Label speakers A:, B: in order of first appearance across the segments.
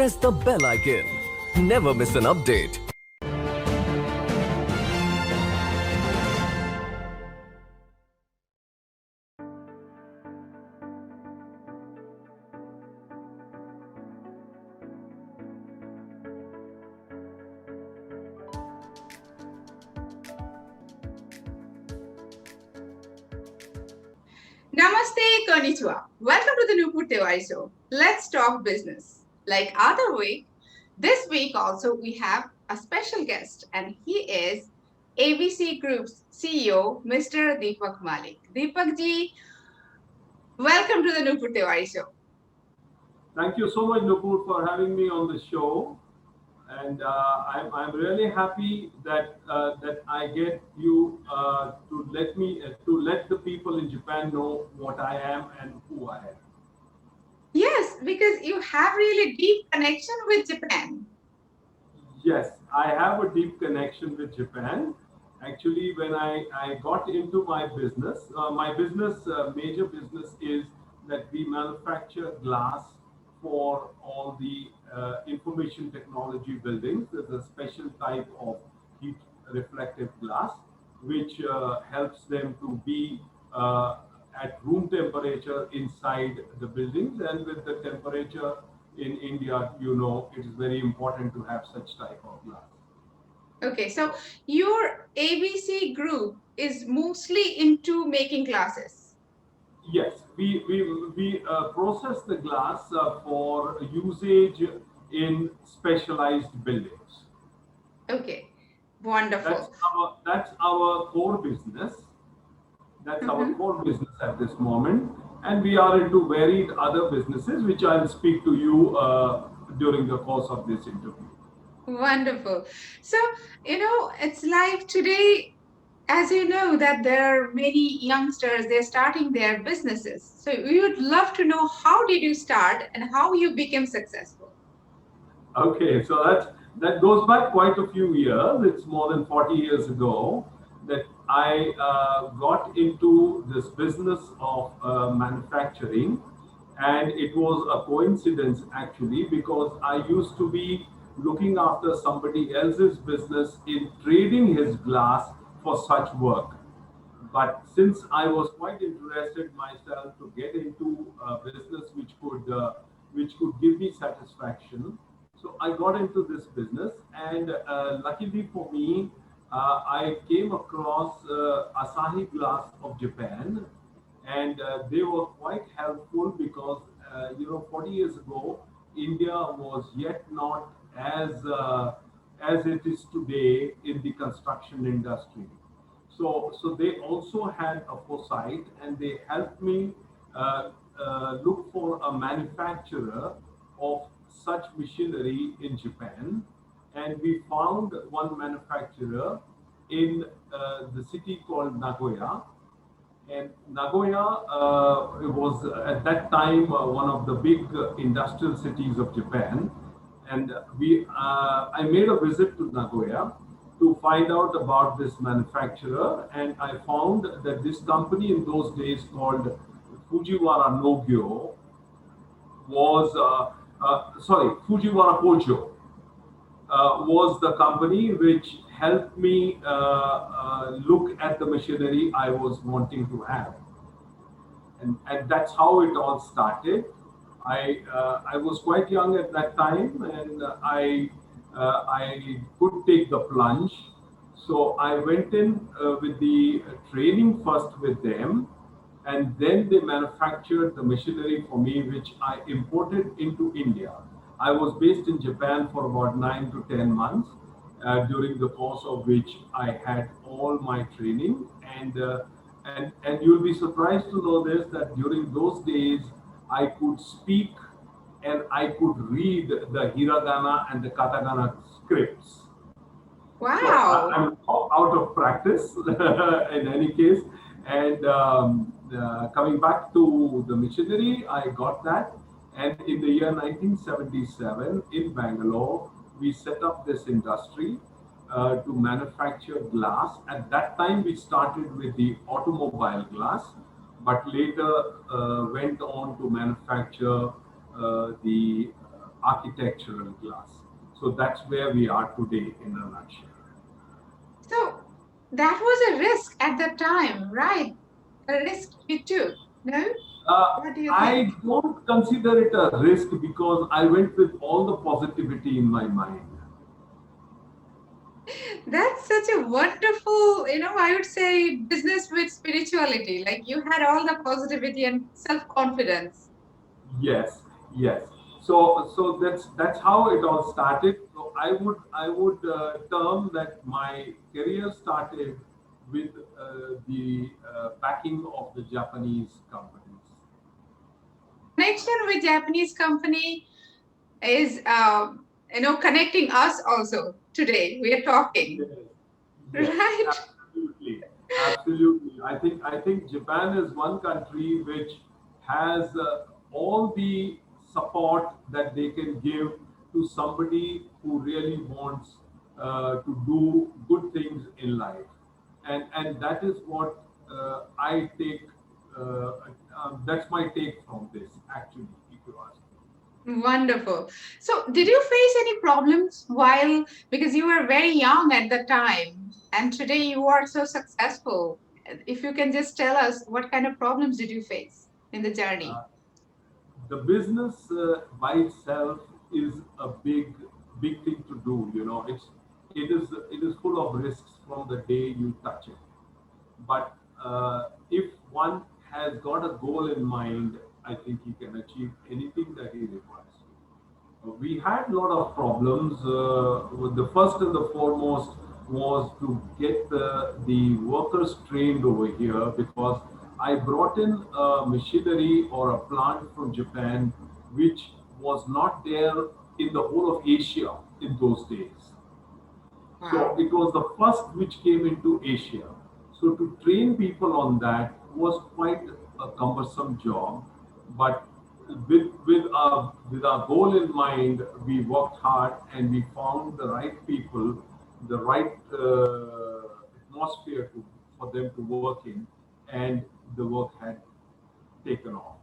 A: press the bell icon. Never miss an update.
B: Namaste, konnichiwa. Welcome to the Nupur Tewari Show. Let's talk business. Like other week, this week also we have a special guest, and he is ABC Group's CEO, Mr. Deepak Malik. Deepak ji, welcome to the Nupur Tewari Show.
C: Thank you so much, Nupur, for having me on the show. And I'm really happy that I get you to let the people in Japan know what I am and who I am.
B: Yes, because you have really deep connection with Japan.
C: Yes, I have a deep connection with Japan. Actually, when I got into my business, major business is that we manufacture glass for all the information technology buildings. There's a special type of heat reflective glass which helps them to be at room temperature inside the buildings, and with the temperature in India, it is very important to have such type of glass.
B: Okay, so your ABC Group is mostly into making glasses.
C: Yes, we process the glass for usage in specialized buildings.
B: Okay, wonderful.
C: That's our core business. That's our core business at this moment, and we are into varied other businesses, which I'll speak to you during the course of this interview.
B: Wonderful. So, it's like today, as you know, that there are many youngsters, they're starting their businesses. So we would love to know, how did you start and how you became successful?
C: Okay, so that goes back quite a few years. It's more than 40 years ago that I got into this business of manufacturing, and it was a coincidence actually, because I used to be looking after somebody else's business in trading his glass for such work. But since I was quite interested myself to get into a business which could give me satisfaction, so I got into this business, and luckily for me, I came across Asahi Glass of Japan, and they were quite helpful because 40 years ago, India was yet not as it is today in the construction industry. So they also had a foresight, and they helped me look for a manufacturer of such machinery in Japan, and we found one manufacturer in the city called Nagoya. And Nagoya was at that time one of the big industrial cities of Japan, and I made a visit to Nagoya to find out about this manufacturer, and I found that this company in those days called Fujiwara Nogyo was Fujiwara Kojo was the company which helped me look at the machinery I was wanting to have, and that's how it all started. I was quite young at that time, and I could take the plunge. So I went in with the training first with them, and then they manufactured the machinery for me, which I imported into India. I was based in Japan for about 9 to 10 months, during the course of which I had all my training, and you'll be surprised to know this, that during those days I could speak and I could read the hiragana and the katakana scripts.
B: Wow.
C: So I'm out of practice in any case. And coming back to the machinery, I got that. And in the year 1977 in Bangalore, we set up this industry to manufacture glass. At that time, we started with the automobile glass, but later went on to manufacture the architectural class. So that's where we are today in a nutshell.
B: So that was a risk at the time, right? A risk you took. No? What do you think?
C: I don't consider it a risk because I went with all the positivity in my mind.
B: That's such a wonderful, I would say business with spirituality. Like you had all the positivity and self-confidence.
C: Yes, yes. So that's how it all started. So I would term that my career started with the backing of the Japanese companies.
B: Connection with Japanese company is, connecting us also today. We are talking,
C: Yes, yes,
B: right?
C: absolutely, absolutely. I think Japan is one country which has all the support that they can give to somebody who really wants to do good things in life, and that is what I take. Uh, that's my take from this, actually, if you ask me.
B: Wonderful. So, did you face any problems while, because you were very young at the time, and today you are so successful? If you can just tell us what kind of problems did you face in the journey?
C: Uh, the business by itself is a big thing to do. It is full of risks from the day you touch it. But if one has got a goal in mind, I think he can achieve anything that he requires to. We had a lot of problems. The first and the foremost was to get the workers trained over here, because I brought in a machinery or a plant from Japan which was not there in the whole of Asia in those days. So
B: Wow.
C: it was the first which came into Asia. So to train people on that was quite a cumbersome job, but with our goal in mind, we worked hard and we found the right people, the right atmosphere for them to work in, and the work had taken off.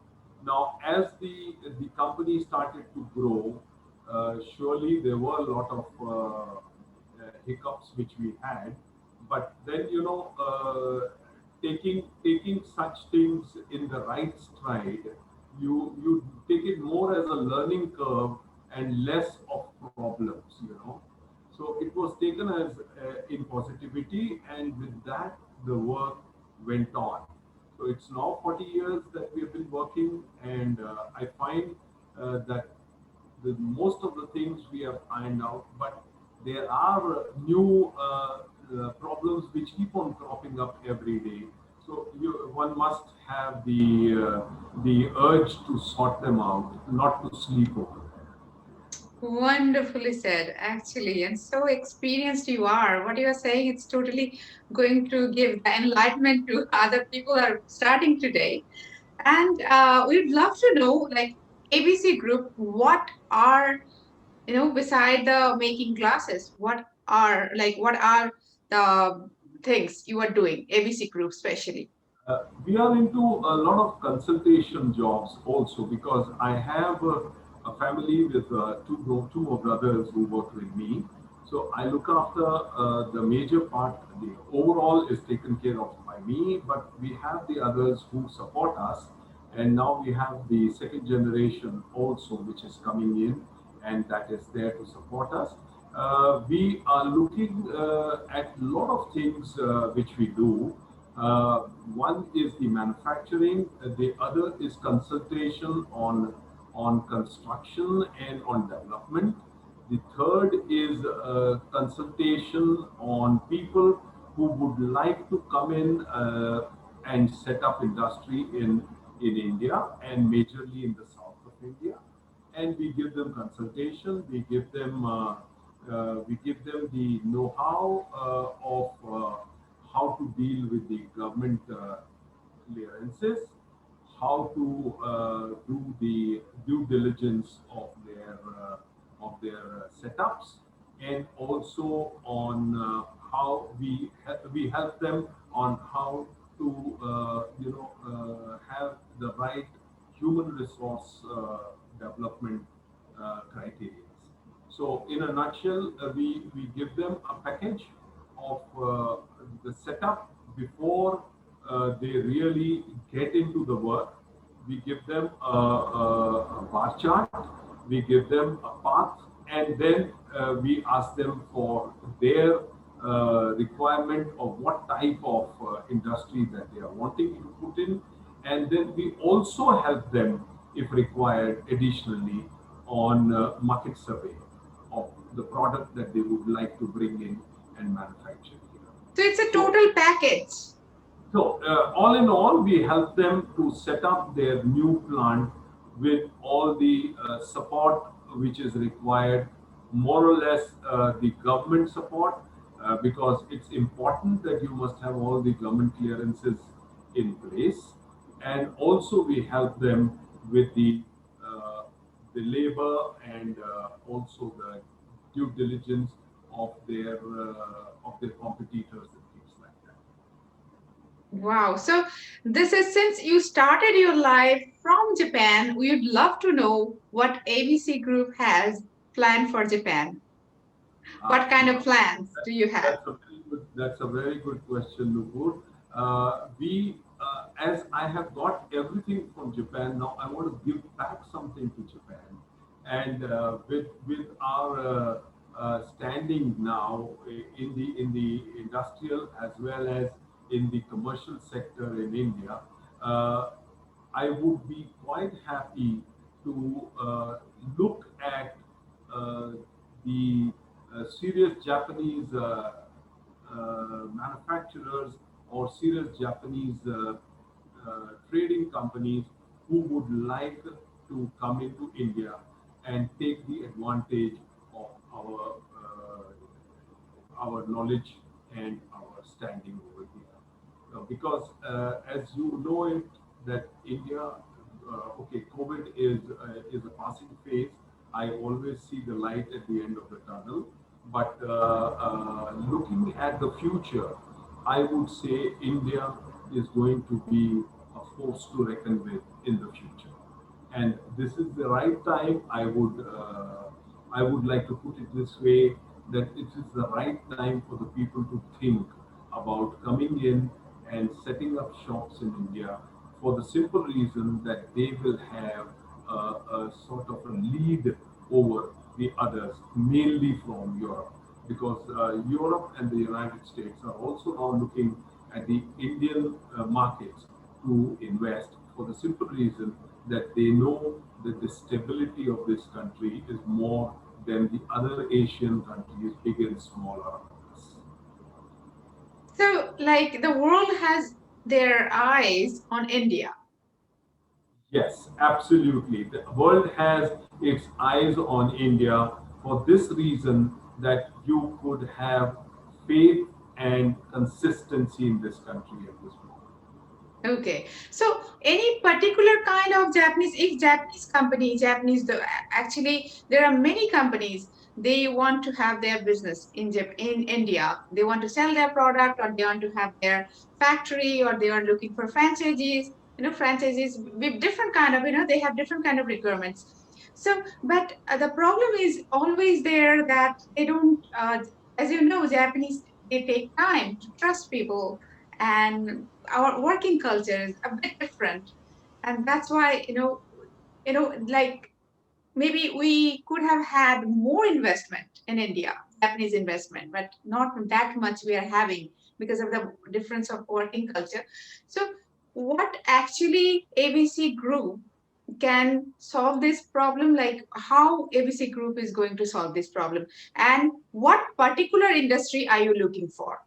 C: Now, as the company started to grow, surely there were a lot of hiccups which we had, but then taking such things in the right stride, you take it more as a learning curve and less of problems. So it was taken as in positivity, and with that the work went on. So it's now 40 years that we have been working, and I find that the most of the things we have ironed out, but there are new problems which keep on cropping up every day. So one must have the urge to sort them out, not to sleep over them.
B: Wonderfully said, actually, and so experienced you are. What you are saying, it's totally going to give the enlightenment to other people who are starting today. And we'd love to know, like ABC Group, what are, beside the making glasses, what are the things you are doing, ABC Group especially?
C: We are into a lot of consultation jobs also, because I have a family with two more brothers who work with me. So I look after the major part. The overall is taken care of by me, but we have the others who support us. And now we have the second generation also, which is coming in, and that is there to support us. We are looking at a lot of things which we do. One is the manufacturing, the other is consultation on construction and on development. The third is consultation on people who would like to come in and set up industry in India, and majorly in the south of India. And we give them consultation. We give them the know-how of how to deal with the government clearances, how to do the due diligence of their setups, and also on how we help them on how to have the right human resource development criteria. So, in a nutshell, we give them a package of the setup before they really get into the work. We give them a bar chart, we give them a path, and then we ask them for their requirement of what type of industry that they are wanting to put in, and then we also help them, if required, additionally on market survey of the product that they would like to bring in and manufacture here.
B: So it's a
C: So,
B: total package.
C: all in all, we help them to set up their new plant with all the support which is required, more or less the government support, because it's important that you must have all the government clearances in place. And also we help them with uh, the labor and also the due diligence of their competitors and things like that.
B: Wow. So this is, since you started your life from Japan, we would love to know what ABC Group has planned for Japan. What kind of
C: Now,
B: plans do you have?
C: that's a very good question, Nupur. As I have got everything from Japan, now I want to give back something to Japan, and with our standing now in the industrial as well as in the commercial sector in India, uh, I would be quite happy to look at uh, the serious Japanese manufacturers or serious Japanese trading companies who would like to come into India and take the advantage of our knowledge and our standing over here. Because as you know it, that India, okay, COVID is a passing phase. I always see the light at the end of the tunnel. But looking at the future, I would say India is going to be a force to reckon with in the future, and this is the right time. I would like to put it this way, that it is the right time for the people to think about coming in and setting up shops in India, for the simple reason that they will have a sort of a lead over the others, mainly from Europe, because Europe and the United States are also now looking at the Indian markets to invest, for the simple reason that they know that the stability of this country is more than the other Asian countries, big and small, around us.
B: So, like, the world has their eyes on India.
C: Yes, absolutely. The world has its eyes on India for this reason, that you could have faith and consistency in this country at this moment.
B: Okay. So, any particular kind of Japanese, if Japanese company, actually, there are many companies, they want to have their business in India. They want to sell their product, or they want to have their factory, or they are looking for franchisees. Franchisees with different kind of, they have different kind of requirements. So, but the problem is always there that they don't, as you know, Japanese, they take time to trust people, and our working culture is a bit different, and that's why like, maybe we could have had more investment in India, Japanese investment, but not that much we are having because of the difference of working culture. So what actually ABC Group can solve this problem, like how ABC Group is going to solve this problem, and what particular industry are you looking for?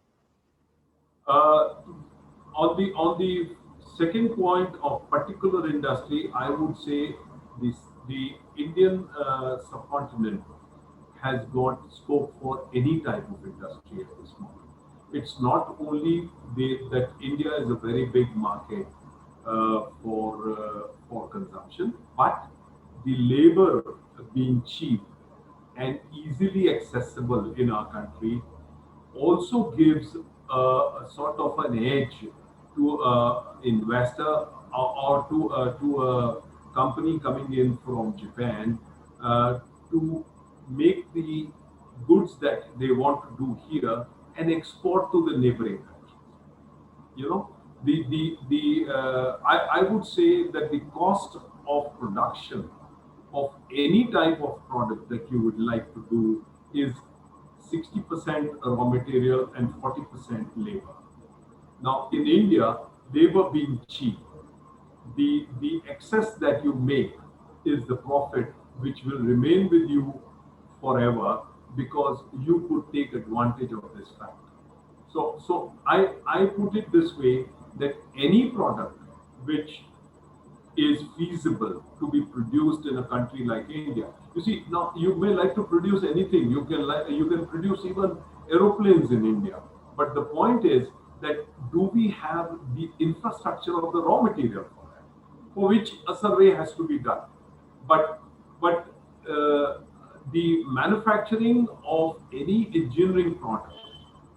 C: Uh, on the second point of particular industry, I would say this the Indian subcontinent has got scope for any type of industry at this moment. It's not only that India is a very big market for consumption, but the labor being cheap and easily accessible in our country also gives a sort of an edge to an investor, or to a company coming in from Japan to make the goods that they want to do here and export to the neighboring countries. You know, I would say that the cost of production of any type of product that you would like to do is 60% raw material and 40% labor. Now, in India, labor being cheap, the excess that you make is the profit which will remain with you forever because you could take advantage of this fact. So I put it this way that any product which is feasible to be produced in a country like India. You see, now you may like to produce anything. You can produce even aeroplanes in India. But the point is that do we have the infrastructure of the raw material for that? For which a survey has to be done. But the manufacturing of any engineering product,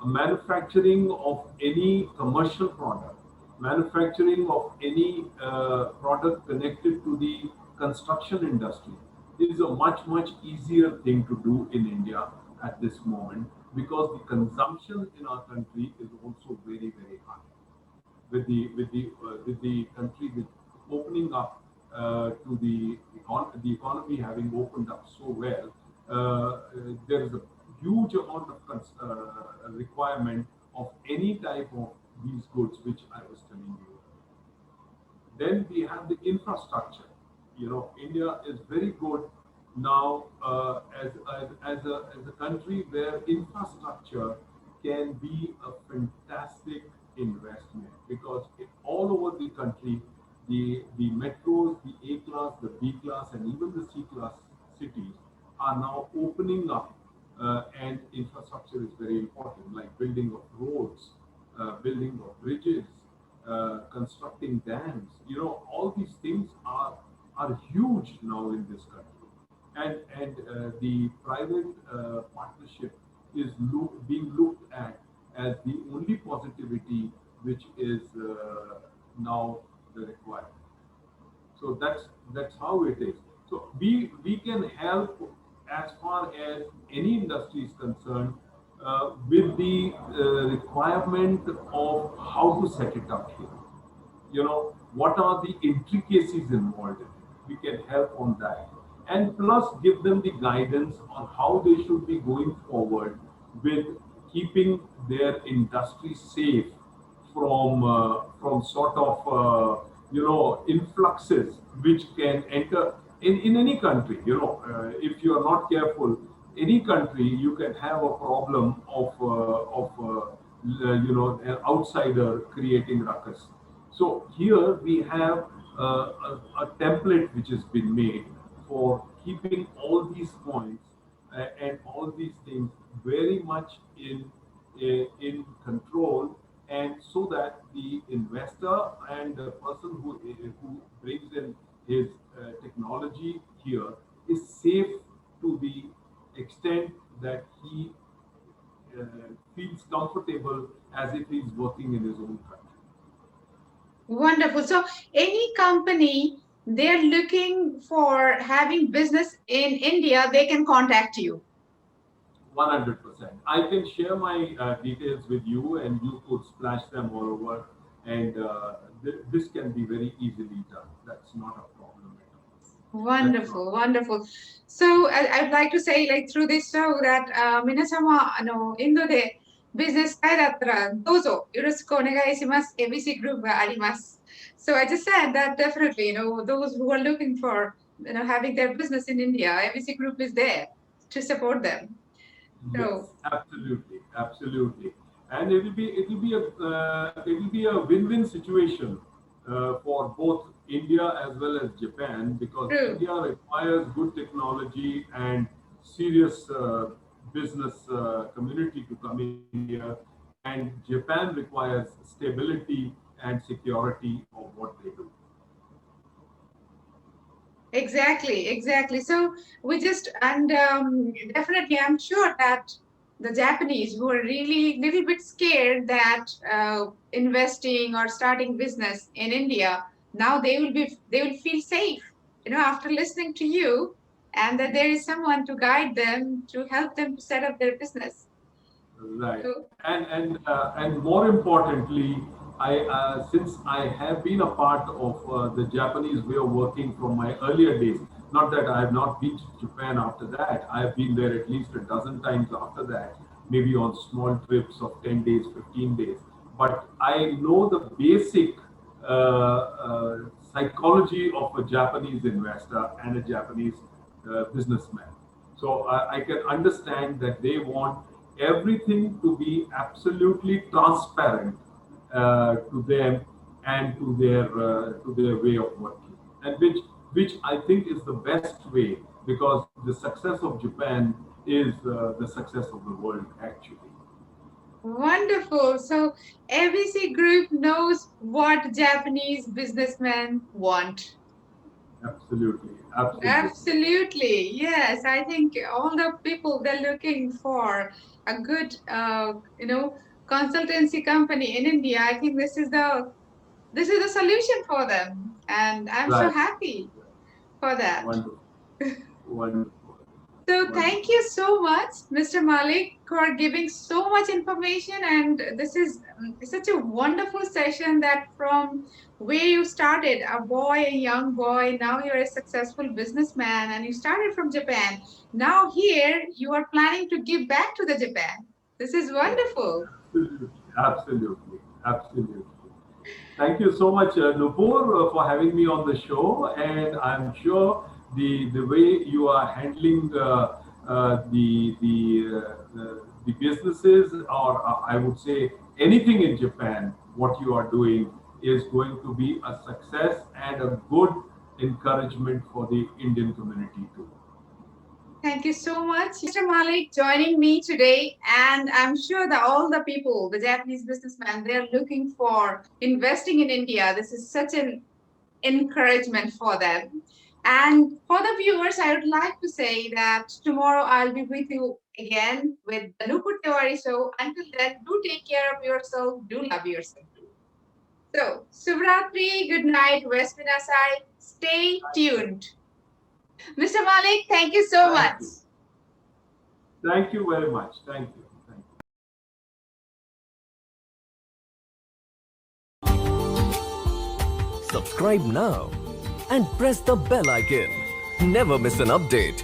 C: manufacturing of any commercial product, manufacturing of any product connected to the construction industry is a much easier thing to do in India at this moment because the consumption in our country is also very high with the country with opening up to the economy having opened up so well, there is a huge amount of requirement of any type of these goods which I was telling you. Then we have the infrastructure. You know, India is very good now as a country where infrastructure can be a fantastic investment because all over the country, the metros, the A class, the B class, and even the C class cities are now opening up, and infrastructure is very important, like building of roads, building of bridges, constructing dams. You know, all these things are huge now in this country, and the private partnership is being looked at as the only positivity which is now the requirement. So that's how it is. So we can help as far as any industry is concerned with the requirement of how to set it up here. You know, what are the intricacies involved in it? We can help on that, and plus give them the guidance on how they should be going forward with keeping their industry safe from sort of influxes which can enter in any country. You know, if you are not careful, any country you can have a problem of an outsider creating ruckus. So here we have a template which has been made for keeping all these points and all these things very much in control, and so that the investor and the person who brings in his technology here is safe to the extent that he feels comfortable as if he's working in his own country.
B: Wonderful. So any company they're looking for having business in India, they can contact you.
C: 100%. I can share my details with you, and you could splash them all over, and this can be very easily done. That's not a problem at all.
B: Wonderful, wonderful. So I'd like to say, like through this show, that minasama Indo de business kairattara dozo yoroshiku onegai shimasu. ABC Group ga arimasu. So I just said that definitely, those who are looking for having their business in India, ABC Group is there to support them.
C: Yes, absolutely, and it will be a win-win situation for both India as well as Japan, because
B: True.
C: India requires good technology and serious business community to come in here, and Japan requires stability and security of what they do.
B: Exactly. So we just, and definitely, I'm sure that the Japanese who are really little bit scared that investing or starting business in India, now they will feel safe. After listening to you, and that there is someone to guide them, to help them to set up their business.
C: Right.
B: So,
C: And more importantly, I since I have been a part of the Japanese way of working from my earlier days. Not that I have not been to Japan after that. I have been there at least a dozen times after that, maybe on small trips of 10 days, 15 days. But I know the basic psychology of a Japanese investor and a Japanese businessman. So I can understand that they want everything to be absolutely transparent to them and to their way of working, and which I think is the best way, because the success of Japan is the success of the world actually.
B: wonderful. So ABC Group knows what Japanese businessmen want.
C: Absolutely, absolutely.
B: Absolutely. Yes. I think all the people they're looking for a good, consultancy company in India. I think this is the solution for them, and I'm so
C: Right.
B: happy for that.
C: Wonderful, wonderful,
B: So thank
C: wonderful.
B: you so much, Mr. Malik, for giving so much information. And this is such a wonderful session that from where you started, a boy, a young boy, now you're a successful businessman and you started from Japan. Now here you are planning to give back to the Japan. This is wonderful.
C: Absolutely, absolutely, absolutely. Thank you so much, Nupur, for having me on the show, and I'm sure the way you are handling the businesses, or I would say anything in Japan, what you are doing is going to be a success and a good encouragement for the Indian community too.
B: Thank you so much, Mr. Malik, joining me today. And I'm sure that all the people, the Japanese businessmen, they're looking for investing in India. This is such an encouragement for them. And for the viewers, I would like to say that tomorrow I'll be with you again with the Nupur Tewari show. Until then, do take care of yourself, do love yourself. So, Subratri, good night, West Minasai. Stay tuned. Mr. Malik, thank you so
C: Thank
B: much.
C: you. Thank you very much. Thank you. Thank you.
A: Subscribe now and press the bell icon. Never miss an update.